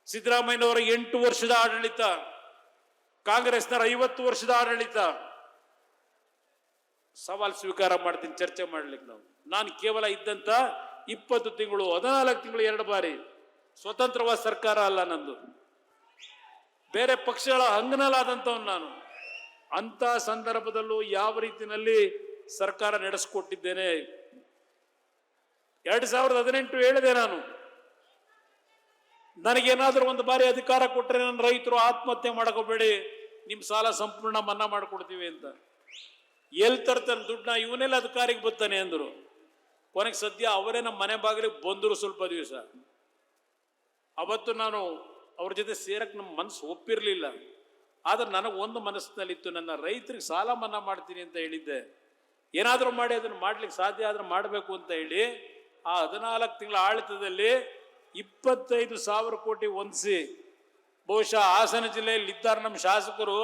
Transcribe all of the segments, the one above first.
ಸಿದ್ದರಾಮಯ್ಯನವರ 8 ವರ್ಷದ ಆಡಳಿತ, ಕಾಂಗ್ರೆಸ್ನವರ 50 ವರ್ಷದ ಆಡಳಿತ. ಸವಾಲ್ ಸ್ವೀಕಾರ ಮಾಡ್ತೀನಿ, ಚರ್ಚೆ ಮಾಡ್ಲಿಕ್ಕೆ. ನಾನು ಕೇವಲ ಇದ್ದಂತ 20 ತಿಂಗಳು 14 ತಿಂಗಳು 2 ಬಾರಿ ಸ್ವತಂತ್ರವಾದ ಸರ್ಕಾರ ಅಲ್ಲ ನಂದು, ಬೇರೆ ಪಕ್ಷಗಳ ಅಂಗನಲ್ಲಾದಂಥವನು ನಾನು. ಅಂತ ಸಂದರ್ಭದಲ್ಲೂ ಯಾವ ರೀತಿಯಲ್ಲಿ ಸರ್ಕಾರ ನಡೆಸಿಕೊಟ್ಟಿದ್ದೇನೆ. 2018 ಹೇಳಿದೆ ನಾನು, ನನಗೇನಾದ್ರೂ ಒಂದು ಬಾರಿ ಅಧಿಕಾರ ಕೊಟ್ಟರೆ ನನ್ನ ರೈತರು ಆತ್ಮಹತ್ಯೆ ಮಾಡ್ಕೋಬೇಡಿ, ನಿಮ್ ಸಾಲ ಸಂಪೂರ್ಣ ಮನ್ನಾ ಮಾಡ್ಕೊಡ್ತೀವಿ ಅಂತ. ಎಲ್ಲಿ ತರ್ತಾನೆ ದುಡ್ಡನ್ನ, ಇವನೆಲ್ಲ ಅಧಿಕಾರಿಗೆ ಬರ್ತಾನೆ ಅಂದ್ರು. ಕೊನೆಗೆ ಸದ್ಯ ಅವರೇ ನಮ್ಮ ಮನೆ ಬಾಗಿಲಿಗೆ ಬಂದರು ಸ್ವಲ್ಪ ದಿವಸ. ಅವತ್ತು ನಾನು ಅವ್ರ ಜೊತೆ ಸೇರಕ್ಕೆ ನಮ್ಮ ಮನಸ್ಸು ಒಪ್ಪಿರ್ಲಿಲ್ಲ. ಆದ್ರೆ ನನಗೆ ಒಂದು ಮನಸ್ಸಿನಲ್ಲಿತ್ತು, ನನ್ನ ರೈತರಿಗೆ ಸಾಲ ಮನ್ನಾ ಮಾಡ್ತೀನಿ ಅಂತ ಹೇಳಿದ್ದೆ. ಏನಾದರೂ ಮಾಡಿ ಅದನ್ನು ಮಾಡ್ಲಿಕ್ಕೆ ಸಾಧ್ಯ ಆದ್ರೆ ಮಾಡಬೇಕು ಅಂತ ಹೇಳಿ ಆ 14 ತಿಂಗಳ ಆಡಳಿತದಲ್ಲಿ 25,000 ಕೋಟಿ ಹೊಂದಿಸಿ, ಬಹುಶಃ ಹಾಸನ ಜಿಲ್ಲೆಯಲ್ಲಿ ಇದ್ದಾರೆ ನಮ್ಮ ಶಾಸಕರು,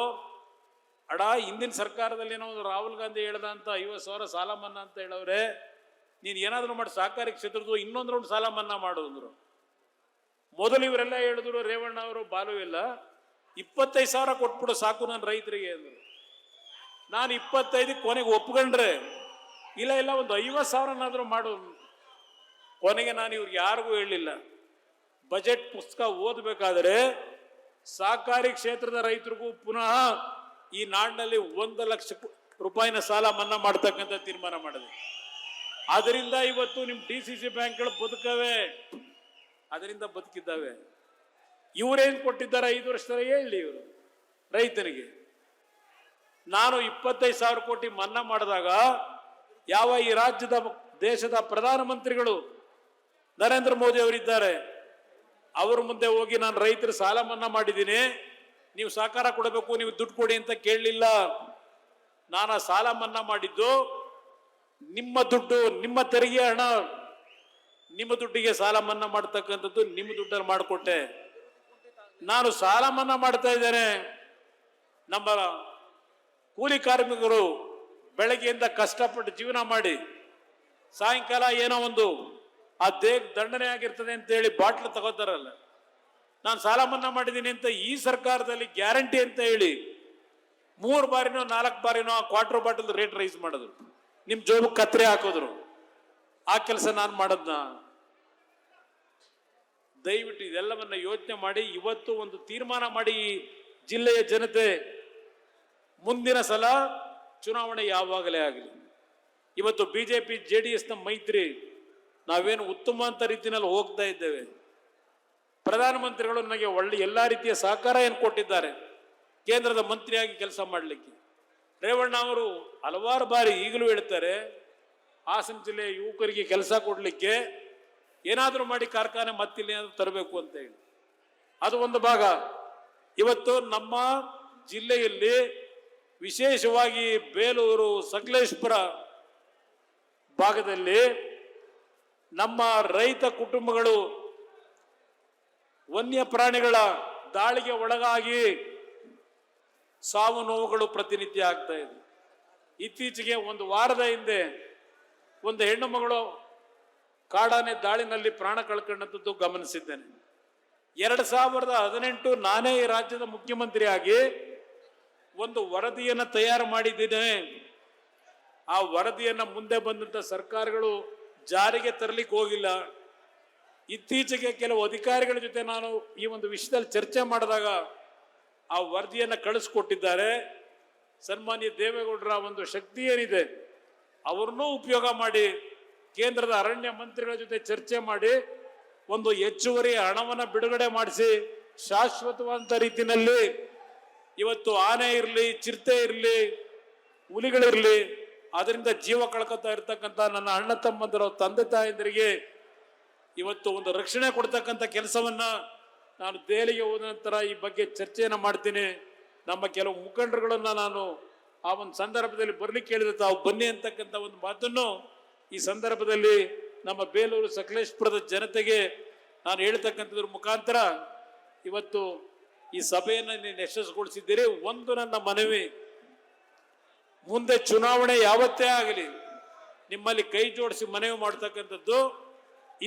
ಅಡ ಹಿಂದಿನ ಸರ್ಕಾರದಲ್ಲಿ ಏನೋ ಒಂದು ರಾಹುಲ್ ಗಾಂಧಿ ಹೇಳ್ದ ಅಂತ 50,000 ಸಾಲ ಮನ್ನಾ ಅಂತ ಹೇಳವ್ರೆ, ನೀನು ಏನಾದರೂ ಮಾಡಿ ಸಹಕಾರಿ ಕ್ಷೇತ್ರದ್ದು ಇನ್ನೊಂದು ರೌಂಡ್ ಸಾಲ ಮನ್ನಾ ಮಾಡು ಅಂದ್ರು. ಮೊದಲು ಇವರೆಲ್ಲ ಹೇಳಿದ್ರು, ರೇವಣ್ಣ ಅವರು, ಬಾಲು ಎಲ್ಲ 25,000 ಕೊಟ್ಬಿಡು ಸಾಕು ನನ್ನ ರೈತರಿಗೆ ಅಂದ್ರು. ನಾನು 25 ಕೊನೆಗೆ ಒಪ್ಕೊಂಡ್ರೆ, ಇಲ್ಲ ಒಂದು 50,000ನಾದ್ರೂ ಮಾಡು. ಕೊನೆಗೆ ನಾನು ಇವ್ರಿಗೆ ಯಾರಿಗೂ ಹೇಳಲಿಲ್ಲ. ಬಜೆಟ್ ಪುಸ್ತಕ ಓದಬೇಕಾದ್ರೆ ಸಹಕಾರಿ ಕ್ಷೇತ್ರದ ರೈತರಿಗೂ ಪುನಃ ಈ ನಾಡಿನಲ್ಲಿ 1 ಲಕ್ಷ ರೂಪಾಯಿನ ಸಾಲ ಮನ್ನಾ ಮಾಡ್ತಕ್ಕಂಥ ತೀರ್ಮಾನ ಮಾಡಿದೆ. ಅದರಿಂದ ಇವತ್ತು ನಿಮ್ಮ DCC ಬ್ಯಾಂಕ್ಗಳು ಬದುಕವೆ, ಅದರಿಂದ ಬದುಕಿದ್ದಾವೆ. ಇವರೇನು ಕೊಟ್ಟಿದ್ದಾರೆ 5 ವರ್ಷದಲ್ಲಿ ಹೇಳಿ ಇವರು ರೈತನಿಗೆ. ನಾನು 25,000 ಕೋಟಿ ಮನ್ನಾ ಮಾಡಿದಾಗ ಯಾವ ಈ ರಾಜ್ಯದ ದೇಶದ ಪ್ರಧಾನಮಂತ್ರಿಗಳು ನರೇಂದ್ರ ಮೋದಿ ಅವರಿದ್ದಾರೆ, ಅವ್ರ ಮುಂದೆ ಹೋಗಿ ನಾನು ರೈತರ ಸಾಲ ಮನ್ನಾ ಮಾಡಿದ್ದೀನಿ, ನೀವು ಸಹಕಾರ ಕೊಡಬೇಕು, ನೀವು ದುಡ್ಡು ಕೊಡಿ ಅಂತ ಕೇಳಲಿಲ್ಲ. ನಾನು ಸಾಲ ಮನ್ನಾ ಮಾಡಿದ್ದು ನಿಮ್ಮ ದುಡ್ಡು, ನಿಮ್ಮ ತೆರಿಗೆ ಹಣ, ನಿಮ್ಮ ದುಡ್ಡಿಗೆ ಸಾಲ ಮನ್ನಾ ಮಾಡ್ತಕ್ಕಂಥದ್ದು ನಿಮ್ಮ ದುಡ್ಡಲ್ಲಿ ಮಾಡಿಕೊಟ್ಟೆ. ನಾನು ಸಾಲ ಮನ್ನಾ ಮಾಡ್ತಾ ಇದ್ದೇನೆ. ನಮ್ಮ ಕೂಲಿ ಕಾರ್ಮಿಕರು ಬೆಳಗ್ಗೆಯಿಂದ ಕಷ್ಟಪಟ್ಟು ಜೀವನ ಮಾಡಿ ಸಾಯಂಕಾಲ ಏನೋ ಒಂದು ಆ ದಂಡನೆ ಆಗಿರ್ತದೆ ಅಂತ ಹೇಳಿ ಬಾಟ್ಲು ತಗೋತಾರಲ್ಲ, ನಾನು ಸಾಲ ಮನ್ನಾ ಮಾಡಿದ್ದೀನಿ ಅಂತ ಈ ಸರ್ಕಾರದಲ್ಲಿ ಗ್ಯಾರಂಟಿ ಅಂತ ಹೇಳಿ 3 ಬಾರಿನೋ 4 ಬಾರಿನೋ ಆ ಕ್ವಾರ್ಟರ್ ಬಾಟಲ್ ರೇಟ್ ರೈಸ್ ಮಾಡಿದ್ರು, ನಿಮ್ ಜೋಬಕ್ಕೆ ಕತ್ರೆ ಹಾಕೋದ್ರು. ಆ ಕೆಲಸ ನಾನು ಮಾಡದ್ನ? ದಯವಿಟ್ಟು ಇದೆಲ್ಲವನ್ನ ಯೋಚನೆ ಮಾಡಿ ಇವತ್ತು ಒಂದು ತೀರ್ಮಾನ ಮಾಡಿ, ಈ ಜಿಲ್ಲೆಯ ಜನತೆ ಮುಂದಿನ ಸಲ ಚುನಾವಣೆ ಯಾವಾಗಲೇ ಆಗಲಿ, ಇವತ್ತು BJP JDSನ ಮೈತ್ರಿ ನಾವೇನು ಉತ್ತಮ ಅಂತ ರೀತಿಯಲ್ಲಿ ಹೋಗ್ತಾ ಇದ್ದೇವೆ. ಪ್ರಧಾನಮಂತ್ರಿಗಳು ನನಗೆ ಒಳ್ಳೆ ಎಲ್ಲಾ ರೀತಿಯ ಸಹಕಾರ ಏನು ಕೊಟ್ಟಿದ್ದಾರೆ ಕೇಂದ್ರದ ಮಂತ್ರಿಯಾಗಿ ಕೆಲಸ ಮಾಡಲಿಕ್ಕೆ. ರೇವಣ್ಣ ಅವರು ಹಲವಾರು ಬಾರಿ ಈಗಲೂ ಹೇಳ್ತಾರೆ, ಹಾಸನ ಜಿಲ್ಲೆಯ ಯುವಕರಿಗೆ ಕೆಲಸ ಕೊಡಲಿಕ್ಕೆ ಏನಾದರೂ ಮಾಡಿ ಕಾರ್ಖಾನೆ ಮತ್ತಿಲ್ಲಿ ತರಬೇಕು ಅಂತ ಹೇಳಿ. ಅದು ಒಂದು ಭಾಗ. ಇವತ್ತು ನಮ್ಮ ಜಿಲ್ಲೆಯಲ್ಲಿ ವಿಶೇಷವಾಗಿ ಬೇಲೂರು, ಸಕಲೇಶಪುರ ಭಾಗದಲ್ಲಿ ನಮ್ಮ ರೈತ ಕುಟುಂಬಗಳು ವನ್ಯ ಪ್ರಾಣಿಗಳ ದಾಳಿಗೆ ಒಳಗಾಗಿ ಸಾವು ನೋವುಗಳು ಪ್ರತಿನಿತ್ಯ ಆಗ್ತಾ ಇದೆ. ಇತ್ತೀಚೆಗೆ ಒಂದು ವಾರದ ಹಿಂದೆ ಒಂದು ಹೆಣ್ಣು ಮಗಳು ಕಾಡಾನೆ ದಾಳಿನಲ್ಲಿ ಪ್ರಾಣ ಕಳ್ಕೊಂಡದ್ದು ಗಮನಿಸಿದ್ದೇನೆ. 2018 ನಾನೇ ಈ ರಾಜ್ಯದ ಮುಖ್ಯಮಂತ್ರಿ ಆಗಿ ಒಂದು ವರದಿಯನ್ನು ತಯಾರು ಮಾಡಿದ್ದೇನೆ. ಆ ವರದಿಯನ್ನ ಮುಂದೆ ಬಂದಂತ ಸರ್ಕಾರಗಳು ಜಾರಿಗೆ ತರಲಿಕ್ಕೆ ಹೋಗಿಲ್ಲ. ಇತ್ತೀಚೆಗೆ ಕೆಲವು ಅಧಿಕಾರಿಗಳ ಜೊತೆ ನಾನು ಈ ಒಂದು ವಿಷಯದಲ್ಲಿ ಚರ್ಚೆ ಮಾಡಿದಾಗ ಆ ವರದಿಯನ್ನು ಕಳಿಸ್ಕೊಟ್ಟಿದ್ದಾರೆ. ಸನ್ಮಾನ್ಯ ದೇವೇಗೌಡರ ಒಂದು ಶಕ್ತಿ ಏನಿದೆ ಅವ್ರನ್ನೂ ಉಪಯೋಗ ಮಾಡಿ ಕೇಂದ್ರದ ಅರಣ್ಯ ಮಂತ್ರಿಗಳ ಜೊತೆ ಚರ್ಚೆ ಮಾಡಿ ಒಂದು ಹೆಚ್ಚುವರಿ ಹಣವನ್ನು ಬಿಡುಗಡೆ ಮಾಡಿಸಿ ಶಾಶ್ವತವಾದ ರೀತಿಯಲ್ಲಿ ಇವತ್ತು ಆನೆ ಇರಲಿ, ಚಿರತೆ ಇರಲಿ, ಹುಲಿಗಳಿರಲಿ, ಅದರಿಂದ ಜೀವ ಕಳ್ಕೊತಾ ಇರ್ತಕ್ಕಂಥ ನನ್ನ ಅಣ್ಣ ತಮ್ಮಂದಿರ ತಂದೆ ತಾಯಂದಿರಿಗೆ ಇವತ್ತು ಒಂದು ರಕ್ಷಣೆ ಕೊಡ್ತಕ್ಕಂಥ ಕೆಲಸವನ್ನ ನಾನು ದೆಹಲಿಗೆ ಹೋದ ನಂತರ ಈ ಬಗ್ಗೆ ಚರ್ಚೆಯನ್ನು ಮಾಡ್ತೀನಿ. ನಮ್ಮ ಕೆಲವು ಮುಖಂಡರುಗಳನ್ನ ನಾನು ಆ ಒಂದು ಸಂದರ್ಭದಲ್ಲಿ ಬರ್ಲಿಕ್ಕೆ ಹೇಳಿದ ತಾವು ಬನ್ನಿ ಅಂತಕ್ಕಂಥ ಒಂದು ಮಾತನ್ನು ಈ ಸಂದರ್ಭದಲ್ಲಿ ನಮ್ಮ ಬೇಲೂರು ಸಕಲೇಶಪುರದ ಜನತೆಗೆ ನಾನು ಹೇಳ್ತಕ್ಕಂಥದ್ರ ಮುಖಾಂತರ ಇವತ್ತು ಈ ಸಭೆಯನ್ನು ನೀನು ಯಶಸ್ಸುಗೊಳಿಸಿದ್ದೀರಿ. ಒಂದು ನನ್ನ ಮನವಿ, ಮುಂದೆ ಚುನಾವಣೆ ಯಾವತ್ತೇ ಆಗಲಿ ನಿಮ್ಮಲ್ಲಿ ಕೈ ಜೋಡಿಸಿ ಮನವಿ ಮಾಡ್ತಕ್ಕಂಥದ್ದು,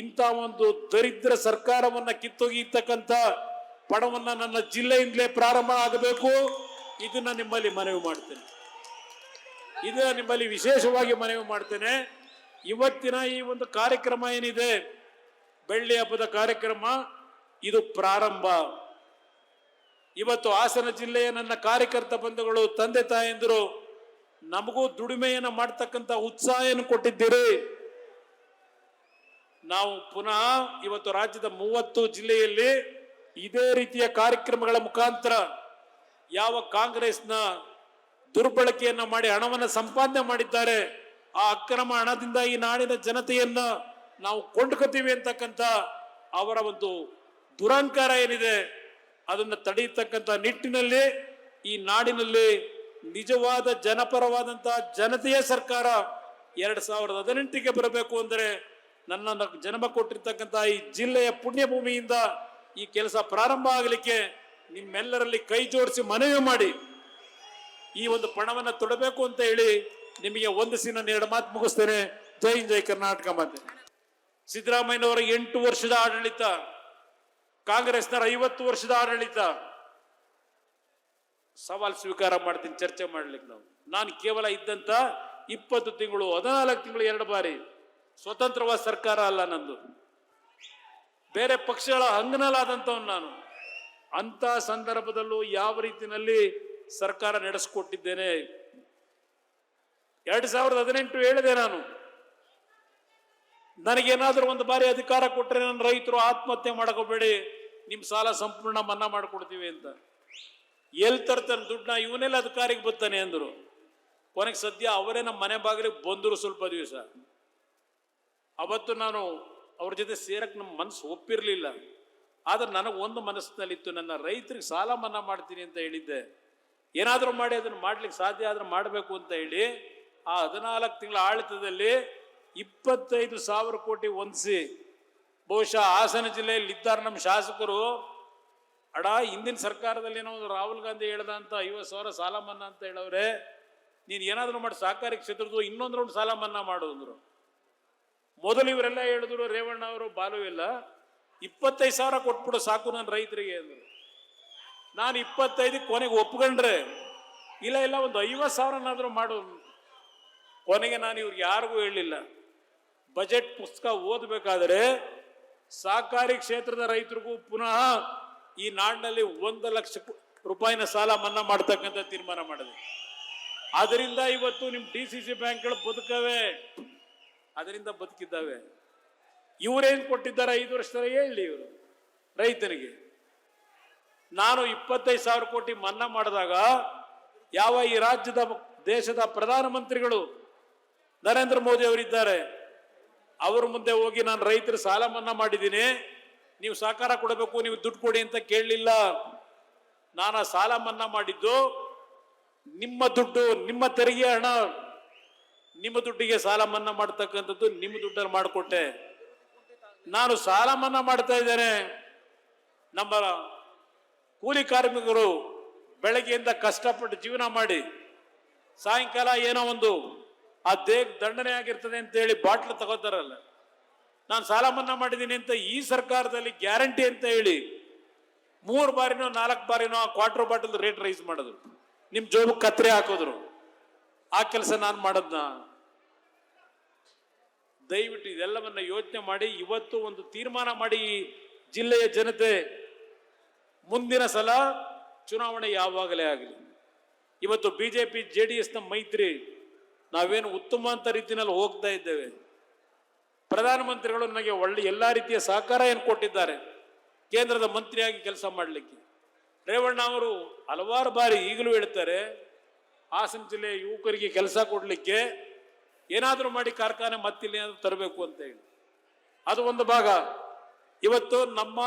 ಇಂಥ ಒಂದು ದರಿದ್ರ ಸರ್ಕಾರವನ್ನ ಕಿತ್ತೊಗಿರ್ತಕ್ಕಂಥ ಪಣವನ್ನ ನನ್ನ ಜಿಲ್ಲೆಯಿಂದಲೇ ಪ್ರಾರಂಭ ಆಗಬೇಕು. ಇದನ್ನ ನಿಮ್ಮಲ್ಲಿ ಮನವಿ ಮಾಡ್ತೇನೆ. ಇದನ್ನ ನಿಮ್ಮಲ್ಲಿ ವಿಶೇಷವಾಗಿ ಮನವಿ ಮಾಡ್ತೇನೆ. ಇವತ್ತಿನ ಈ ಒಂದು ಕಾರ್ಯಕ್ರಮ ಏನಿದೆ, ಬೆಳ್ಳಿ ಹಬ್ಬದ ಕಾರ್ಯಕ್ರಮ, ಇದು ಪ್ರಾರಂಭ. ಇವತ್ತು ಹಾಸನ ಜಿಲ್ಲೆಯ ನನ್ನ ಕಾರ್ಯಕರ್ತ ಬಂಧುಗಳು, ತಂದೆ ತಾಯಂದಿರು ನಮಗೂ ದುಡಿಮೆಯನ್ನು ಮಾಡ್ತಕ್ಕಂಥ ಉತ್ಸಾಹವನ್ನು ಕೊಟ್ಟಿದ್ದೀರಿ. ನಾವು ಪುನಃ ಇವತ್ತು ರಾಜ್ಯದ 30 ಜಿಲ್ಲೆಯಲ್ಲಿ ಇದೇ ರೀತಿಯ ಕಾರ್ಯಕ್ರಮಗಳ ಮುಖಾಂತರ ಯಾವ ಕಾಂಗ್ರೆಸ್ನ ದುರ್ಬಳಕೆಯನ್ನ ಮಾಡಿ ಹಣವನ್ನು ಸಂಪಾದನೆ ಮಾಡಿದ್ದಾರೆ, ಆ ಅಕ್ರಮ ಹಣದಿಂದ ಈ ನಾಡಿನ ಜನತೆಯನ್ನ ನಾವು ಕೊಂಡ್ಕೊತೀವಿ ಅಂತಕ್ಕಂಥ ಅವರ ಒಂದು ದುರಹಂಕಾರ ಏನಿದೆ, ಅದನ್ನು ತಡೆಯತಕ್ಕಂಥ ನಿಟ್ಟಿನಲ್ಲಿ ಈ ನಾಡಿನಲ್ಲಿ ನಿಜವಾದ ಜನಪರವಾದಂತಹ ಜನತೆಯ ಸರ್ಕಾರ 2018ಕ್ಕೆ ಬರಬೇಕು ಅಂದರೆ ನನ್ನ ಜನ್ಮ ಕೊಟ್ಟಿರ್ತಕ್ಕಂಥ ಈ ಜಿಲ್ಲೆಯ ಪುಣ್ಯಭೂಮಿಯಿಂದ ಈ ಕೆಲಸ ಪ್ರಾರಂಭ ಆಗಲಿಕ್ಕೆ ನಿಮ್ಮೆಲ್ಲರಲ್ಲಿ ಕೈ ಜೋಡಿಸಿ ಮನವಿ ಮಾಡಿ ಈ ಒಂದು ಪಣವನ್ನು ತೊಡಬೇಕು ಅಂತ ಹೇಳಿ ನಿಮಗೆ ವಂದಿಸಿ ನನ್ನ 2 ಮಾತು ಮುಗಿಸ್ತೇನೆ. ಜೈ ಹಿಂದ್, ಜೈ ಕರ್ನಾಟಕ. ಮಾತೆ ಸಿದ್ದರಾಮಯ್ಯನವರ 8 ವರ್ಷದ ಆಡಳಿತ, ಕಾಂಗ್ರೆಸ್ನರ 50 ವರ್ಷದ ಆಡಳಿತ, ಸವಾಲ್ ಸ್ವೀಕಾರ ಮಾಡ್ತೀನಿ ಚರ್ಚೆ ಮಾಡ್ಲಿಕ್ಕೆ. ನಾನು ಕೇವಲ ಇದ್ದಂತ 20 ತಿಂಗಳು 14 ತಿಂಗಳು 2 ಬಾರಿ ಸ್ವತಂತ್ರವಾದ ಸರ್ಕಾರ ಅಲ್ಲ ನಂದು, ಬೇರೆ ಪಕ್ಷಗಳ ಅಂಗನಲ್ಲಾದಂಥವನು ನಾನು. ಅಂತ ಸಂದರ್ಭದಲ್ಲೂ ಯಾವ ರೀತಿಯಲ್ಲಿ ಸರ್ಕಾರ ನಡೆಸಿಕೊಟ್ಟಿದ್ದೇನೆ. 2018 ಹೇಳಿದೆ ನಾನು, ನನಗೇನಾದ್ರೂ ಒಂದು ಬಾರಿ ಅಧಿಕಾರ ಕೊಟ್ಟರೆ ನನ್ನ ರೈತರು ಆತ್ಮಹತ್ಯೆ ಮಾಡ್ಕೋಬೇಡಿ, ನಿಮ್ ಸಾಲ ಸಂಪೂರ್ಣ ಮನ್ನಾ ಮಾಡ್ಕೊಡ್ತೀವಿ ಅಂತ. ಎಲ್ಲಿ ತರ್ತಾನೆ ದುಡ್ಡನ್ನ, ಇವನೆಲ್ಲ ಅಧಿಕಾರಿಗೆ ಬರ್ತಾನೆ ಅಂದ್ರು. ಕೊನೆಗೆ ಸದ್ಯ ಅವರೇ ನಮ್ಮ ಮನೆ ಬಾಗಿಲಿಗೆ ಬಂದರು. ಸ್ವಲ್ಪ ದಿವಸ ಅವತ್ತು ನಾನು ಅವ್ರ ಜೊತೆ ಸೇರಕ್ಕೆ ನಮ್ಮ ಮನಸ್ಸು ಒಪ್ಪಿರ್ಲಿಲ್ಲ. ಆದ್ರೆ ನನಗೆ ಒಂದು ಮನಸ್ಸಿನಲ್ಲಿತ್ತು, ನನ್ನ ರೈತರಿಗೆ ಸಾಲ ಮನ್ನಾ ಮಾಡ್ತೀನಿ ಅಂತ ಹೇಳಿದ್ದೆ. ಏನಾದರೂ ಮಾಡಿ ಅದನ್ನು ಮಾಡ್ಲಿಕ್ಕೆ ಸಾಧ್ಯ ಆದ್ರೆ ಮಾಡಬೇಕು ಅಂತ ಹೇಳಿ ಆ 14 ತಿಂಗಳ ಆಡಳಿತದಲ್ಲಿ 25,000 ಕೋಟಿ ಹೊಂದಿಸಿ, ಬಹುಶಃ ಹಾಸನ ಜಿಲ್ಲೆಯಲ್ಲಿ ಇದ್ದಾರೆ ನಮ್ಮ ಶಾಸಕರು, ಅಡ ಹಿಂದಿನ ಸರ್ಕಾರದಲ್ಲಿ ಏನೋ ಒಂದು ರಾಹುಲ್ ಗಾಂಧಿ ಹೇಳ್ದ ಅಂತ 50,000 ಸಾಲ ಮನ್ನಾ ಅಂತ ಹೇಳವ್ರೆ, ನೀನು ಏನಾದರೂ ಮಾಡಿ ಸಹಕಾರಿ ಕ್ಷೇತ್ರದ್ದು ಇನ್ನೊಂದು ರೌಂಡ್ ಸಾಲ ಮನ್ನಾ ಮಾಡು ಅಂದ್ರು. ಮೊದಲು ಇವರೆಲ್ಲ ಹೇಳಿದ್ರು, ರೇವಣ್ಣ ಅವರು, ಬಾಲು ಎಲ್ಲ 25,000 ಕೊಟ್ಬಿಡು ಸಾಕು ನನ್ನ ರೈತರಿಗೆ ಅಂದ್ರು. ನಾನು 25 ಕೊನೆಗೆ ಒಪ್ಕೊಂಡ್ರೆ, ಇಲ್ಲ ಒಂದು 50,000ನಾದ್ರೂ ಮಾಡು. ಕೊನೆಗೆ ನಾನು ಇವ್ರಿಗೆ ಯಾರಿಗೂ ಹೇಳಲಿಲ್ಲ. ಬಜೆಟ್ ಪುಸ್ತಕ ಓದಬೇಕಾದ್ರೆ ಸಹಕಾರಿ ಕ್ಷೇತ್ರದ ರೈತರಿಗೂ ಪುನಃ ಈ ನಾಡಿನಲ್ಲಿ 1 ಲಕ್ಷ ರೂಪಾಯಿನ ಸಾಲ ಮನ್ನಾ ಮಾಡ್ತಕ್ಕಂಥ ತೀರ್ಮಾನ ಮಾಡಿದೆ. ಅದರಿಂದ ಇವತ್ತು ನಿಮ್ಮ DCC ಬ್ಯಾಂಕ್ಗಳು ಬದುಕವೆ, ಅದರಿಂದ ಬದುಕಿದ್ದಾವೆ. ಇವರೇನು ಕೊಟ್ಟಿದ್ದಾರೆ 5 ವರ್ಷದಲ್ಲಿ ಹೇಳಿ ಇವರು ರೈತನಿಗೆ. ನಾನು 25,000 ಕೋಟಿ ಮನ್ನಾ ಮಾಡಿದಾಗ ಯಾವ ಈ ರಾಜ್ಯದ ದೇಶದ ಪ್ರಧಾನಮಂತ್ರಿಗಳು ನರೇಂದ್ರ ಮೋದಿ ಅವರಿದ್ದಾರೆ, ಅವ್ರ ಮುಂದೆ ಹೋಗಿ ನಾನು ರೈತರ ಸಾಲ ಮನ್ನಾ ಮಾಡಿದ್ದೀನಿ, ನೀವು ಸಹಕಾರ ಕೊಡಬೇಕು, ನೀವು ದುಡ್ಡು ಕೊಡಿ ಅಂತ ಕೇಳಲಿಲ್ಲ. ನಾನು ಸಾಲ ಮನ್ನಾ ಮಾಡಿದ್ದು ನಿಮ್ಮ ದುಡ್ಡು, ನಿಮ್ಮ ತೆರಿಗೆ ಹಣ, ನಿಮ್ಮ ದುಡ್ಡಿಗೆ ಸಾಲ ಮನ್ನಾ ಮಾಡ್ತಕ್ಕಂಥದ್ದು ನಿಮ್ಮ ದುಡ್ಡಲ್ಲಿ ಮಾಡಿಕೊಟ್ಟೆ. ನಾನು ಸಾಲ ಮನ್ನಾ ಮಾಡ್ತಾ ಇದ್ದೇನೆ. ನಮ್ಮ ಕೂಲಿ ಕಾರ್ಮಿಕರು ಬೆಳಗ್ಗೆಯಿಂದ ಕಷ್ಟಪಟ್ಟು ಜೀವನ ಮಾಡಿ ಸಾಯಂಕಾಲ ಏನೋ ಒಂದು ಆ ದೇಹ ದಂಡನೆ ಆಗಿರ್ತದೆ ಅಂತ ಹೇಳಿ ಬಾಟ್ಲು ತಗೋತಾರಲ್ಲ, ನಾನು ಸಾಲ ಮನ್ನಾ ಮಾಡಿದ್ದೀನಿ ಅಂತ ಈ ಸರ್ಕಾರದಲ್ಲಿ ಗ್ಯಾರಂಟಿ ಅಂತ ಹೇಳಿ 3 ಬಾರಿನೋ 4 ಬಾರಿನೋ ಆ ಕ್ವಾರ್ಟರ್ ಬಾಟಲ್ ರೇಟ್ ರೈಸ್ ಮಾಡಿದ್ರು, ನಿಮ್ ಜೋಬಕ್ಕೆ ಕತ್ರೆ ಹಾಕೋದ್ರು. ಆ ಕೆಲಸ ನಾನು ಮಾಡದ್ನ? ದಯವಿಟ್ಟು ಇದೆಲ್ಲವನ್ನ ಯೋಚನೆ ಮಾಡಿ ಇವತ್ತು ಒಂದು ತೀರ್ಮಾನ ಮಾಡಿ, ಜಿಲ್ಲೆಯ ಜನತೆ ಮುಂದಿನ ಸಲ ಚುನಾವಣೆ ಯಾವಾಗಲೇ ಆಗಲಿ, ಇವತ್ತು ಬಿಜೆಪಿ JDSನ ಮೈತ್ರಿ ನಾವೇನು ಉತ್ತಮ ಅಂತ ರೀತಿಯಲ್ಲಿ ಹೋಗ್ತಾ ಇದ್ದೇವೆ. ಪ್ರಧಾನಮಂತ್ರಿಗಳು ನನಗೆ ಒಳ್ಳೆ ಎಲ್ಲಾ ರೀತಿಯ ಸಹಕಾರ ಏನು ಕೊಟ್ಟಿದ್ದಾರೆ ಕೇಂದ್ರದ ಮಂತ್ರಿಯಾಗಿ ಕೆಲಸ ಮಾಡಲಿಕ್ಕೆ. ರೇವಣ್ಣ ಅವರು ಹಲವಾರು ಬಾರಿ ಈಗಲೂ ಹೇಳ್ತಾರೆ, ಹಾಸನ ಜಿಲ್ಲೆಯ ಯುವಕರಿಗೆ ಕೆಲಸ ಕೊಡಲಿಕ್ಕೆ ಏನಾದರೂ ಮಾಡಿ ಕಾರ್ಖಾನೆ ಮತ್ತಿಲ್ಲಿ ಏನಾದರೂ ತರಬೇಕು ಅಂತ ಹೇಳಿ. ಅದು ಒಂದು ಭಾಗ. ಇವತ್ತು ನಮ್ಮ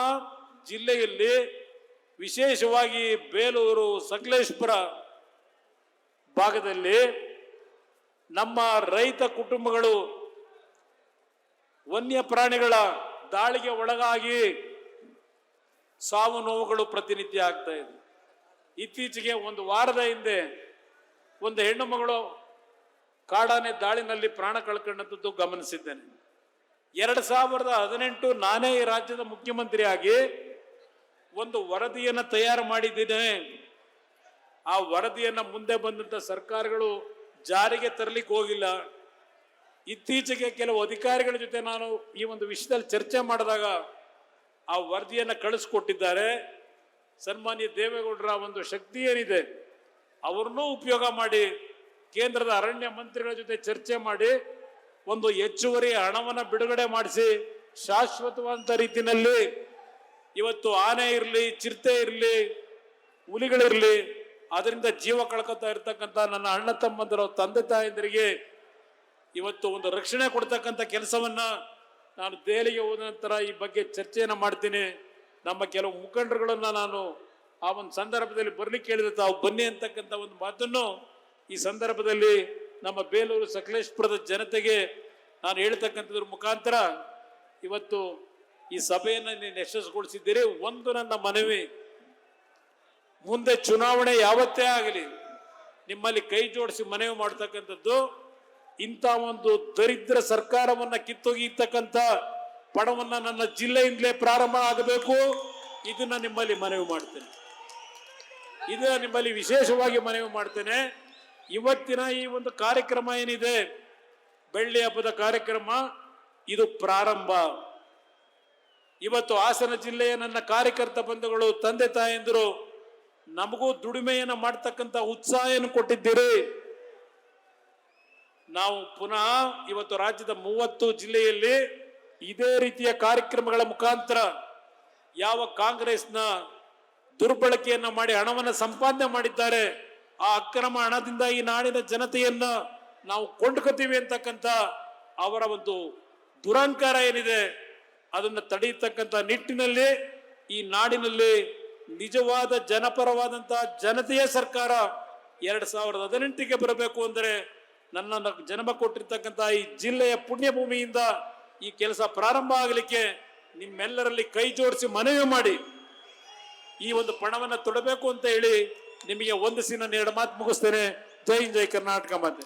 ಜಿಲ್ಲೆಯಲ್ಲಿ ವಿಶೇಷವಾಗಿ ಬೇಲೂರು, ಸಕಲೇಶ್ಪುರ ಭಾಗದಲ್ಲಿ ನಮ್ಮ ರೈತ ಕುಟುಂಬಗಳು ವನ್ಯ ಪ್ರಾಣಿಗಳ ದಾಳಿಗೆ ಒಳಗಾಗಿ ಸಾವು ನೋವುಗಳು ಪ್ರತಿನಿತ್ಯ ಆಗ್ತಾ ಇದೆ. ಇತ್ತೀಚೆಗೆ ಒಂದು ವಾರದ ಹಿಂದೆ ಒಂದು ಹೆಣ್ಣು ಮಗಳು ಕಾಡಾನೆ ದಾಳಿನಲ್ಲಿ ಪ್ರಾಣ ಕಳ್ಕೊಂಡದ್ದು ಗಮನಿಸಿದ್ದೇನೆ. 2018 ನಾನೇ ಈ ರಾಜ್ಯದ ಮುಖ್ಯಮಂತ್ರಿಯಾಗಿ ಒಂದು ವರದಿಯನ್ನ ತಯಾರು ಮಾಡಿದ್ದೇನೆ. ಆ ವರದಿಯನ್ನ ಮುಂದೆ ಬಂದಂತ ಸರ್ಕಾರಗಳು ಜಾರಿಗೆ ತರಲಿಕ್ಕೆ ಹೋಗಿಲ್ಲ. ಇತ್ತೀಚೆಗೆ ಕೆಲವು ಅಧಿಕಾರಿಗಳ ಜೊತೆ ನಾನು ಈ ಒಂದು ವಿಷಯದಲ್ಲಿ ಚರ್ಚೆ ಮಾಡಿದಾಗ ಆ ವರದಿಯನ್ನ ಕಳಿಸ್ಕೊಟ್ಟಿದ್ದಾರೆ. ಸನ್ಮಾನ್ಯ ದೇವೇಗೌಡರ ಒಂದು ಶಕ್ತಿ ಏನಿದೆ ಅವ್ರನ್ನೂ ಉಪಯೋಗ ಮಾಡಿ ಕೇಂದ್ರದ ಅರಣ್ಯ ಮಂತ್ರಿಗಳ ಜೊತೆ ಚರ್ಚೆ ಮಾಡಿ ಒಂದು ಹೆಚ್ಚುವರಿ ಹಣವನ್ನು ಬಿಡುಗಡೆ ಮಾಡಿಸಿ ಶಾಶ್ವತವಾದ ರೀತಿಯಲ್ಲಿ ಇವತ್ತು ಆನೆ ಇರಲಿ, ಚಿರತೆ ಇರಲಿ, ಹುಲಿಗಳಿರಲಿ, ಅದರಿಂದ ಜೀವ ಕಳ್ಕೊತಾ ಇರ್ತಕ್ಕಂಥ ನನ್ನ ಅಣ್ಣ ತಮ್ಮಂದಿರ ತಂದೆ ತಾಯಂದಿರಿಗೆ ಇವತ್ತು ಒಂದು ರಕ್ಷಣೆ ಕೊಡ್ತಕ್ಕಂಥ ಕೆಲಸವನ್ನ ನಾನು ದೆಹಲಿಗೆ ಹೋದ ನಂತರ ಈ ಬಗ್ಗೆ ಚರ್ಚೆಯನ್ನು ಮಾಡ್ತೀನಿ. ನಮ್ಮ ಕೆಲವು ಮುಖಂಡರುಗಳನ್ನ ನಾನು ಆ ಒಂದು ಸಂದರ್ಭದಲ್ಲಿ ಬರ್ಲಿಕ್ಕೆ ಹೇಳಿದ್ರೆ ತಾವು ಬನ್ನಿ ಅಂತಕ್ಕಂಥ ಒಂದು ಮಾತನ್ನು ಈ ಸಂದರ್ಭದಲ್ಲಿ ನಮ್ಮ ಬೇಲೂರು ಸಕಲೇಶ್ಪುರದ ಜನತೆಗೆ ನಾನು ಹೇಳ್ತಕ್ಕಂಥದ್ರ ಮುಖಾಂತರ ಇವತ್ತು ಈ ಸಭೆಯನ್ನು ನೀನು ಯಶಸ್ಸುಗೊಳಿಸಿದ್ದೀರಿ. ಒಂದು ನನ್ನ ಮನವಿ, ಮುಂದೆ ಚುನಾವಣೆ ಯಾವತ್ತೇ ಆಗಲಿ ನಿಮ್ಮಲ್ಲಿ ಕೈ ಜೋಡಿಸಿ ಮನವಿ ಮಾಡ್ತಕ್ಕಂಥದ್ದು, ಇಂಥ ಒಂದು ದರಿದ್ರ ಸರ್ಕಾರವನ್ನ ಕಿತ್ತೊಗೆಯತಕ್ಕಂಥ ಪಣವನ್ನ ನನ್ನ ಜಿಲ್ಲೆಯಿಂದಲೇ ಪ್ರಾರಂಭ ಆಗಬೇಕು. ಇದನ್ನ ನಿಮ್ಮಲ್ಲಿ ಮನವಿ ಮಾಡ್ತೇನೆ. ಇದನ್ನ ನಿಮ್ಮಲ್ಲಿ ವಿಶೇಷವಾಗಿ ಮನವಿ ಮಾಡ್ತೇನೆ. ಇವತ್ತಿನ ಈ ಒಂದು ಕಾರ್ಯಕ್ರಮ ಏನಿದೆ, ಬೆಳ್ಳಿ ಹಬ್ಬದ ಕಾರ್ಯಕ್ರಮ, ಇದು ಪ್ರಾರಂಭ. ಇವತ್ತು ಹಾಸನ ಜಿಲ್ಲೆಯ ನನ್ನ ಕಾರ್ಯಕರ್ತ ಬಂಧುಗಳು, ತಂದೆ ತಾಯಂದಿರು ನಮಗೂ ದುಡಿಮೆಯನ್ನು ಮಾಡ್ತಕ್ಕಂಥ ಉತ್ಸಾಹವನ್ನು ಕೊಟ್ಟಿದ್ದೀರಿ. ನಾವು ಪುನಃ ಇವತ್ತು ರಾಜ್ಯದ 30 ಜಿಲ್ಲೆಯಲ್ಲಿ ಇದೇ ರೀತಿಯ ಕಾರ್ಯಕ್ರಮಗಳ ಮುಖಾಂತರ ಯಾವ ಕಾಂಗ್ರೆಸ್ನ ದುರ್ಬಳಕೆಯನ್ನ ಮಾಡಿ ಹಣವನ್ನು ಸಂಪಾದನೆ ಮಾಡಿದ್ದಾರೆ, ಆ ಅಕ್ರಮ ಹಣದಿಂದ ಈ ನಾಡಿನ ಜನತೆಯನ್ನ ನಾವು ಕೊಂಡ್ಕೊತೀವಿ ಅಂತಕ್ಕಂಥ ಅವರ ಒಂದು ದುರಹಂಕಾರ ಏನಿದೆ ಅದನ್ನು ತಡೆಯತಕ್ಕಂಥ ನಿಟ್ಟಿನಲ್ಲಿ ಈ ನಾಡಿನಲ್ಲಿ ನಿಜವಾದ ಜನಪರವಾದಂತಹ ಜನತೆಯ ಸರ್ಕಾರ 2018ಕ್ಕೆ ಬರಬೇಕು ಅಂದರೆ ನನ್ನ ಜನ್ಮ ಕೊಟ್ಟಿರ್ತಕ್ಕಂಥ ಈ ಜಿಲ್ಲೆಯ ಪುಣ್ಯಭೂಮಿಯಿಂದ ಈ ಕೆಲಸ ಪ್ರಾರಂಭ ಆಗಲಿಕ್ಕೆ ನಿಮ್ಮೆಲ್ಲರಲ್ಲಿ ಕೈ ಜೋಡಿಸಿ ಮನವಿ ಮಾಡಿ ಈ ಒಂದು ಪಣವನ್ನು ತೊಡಬೇಕು ಅಂತ ಹೇಳಿ ನಿಮಗೆ ವಂದಿಸಿ ನನ್ನ 2 ಮಾತು ಮುಗಿಸ್ತೇನೆ. ಜೈ ಹಿಂದ್, ಜೈ ಕರ್ನಾಟಕ ಮಾತೆ.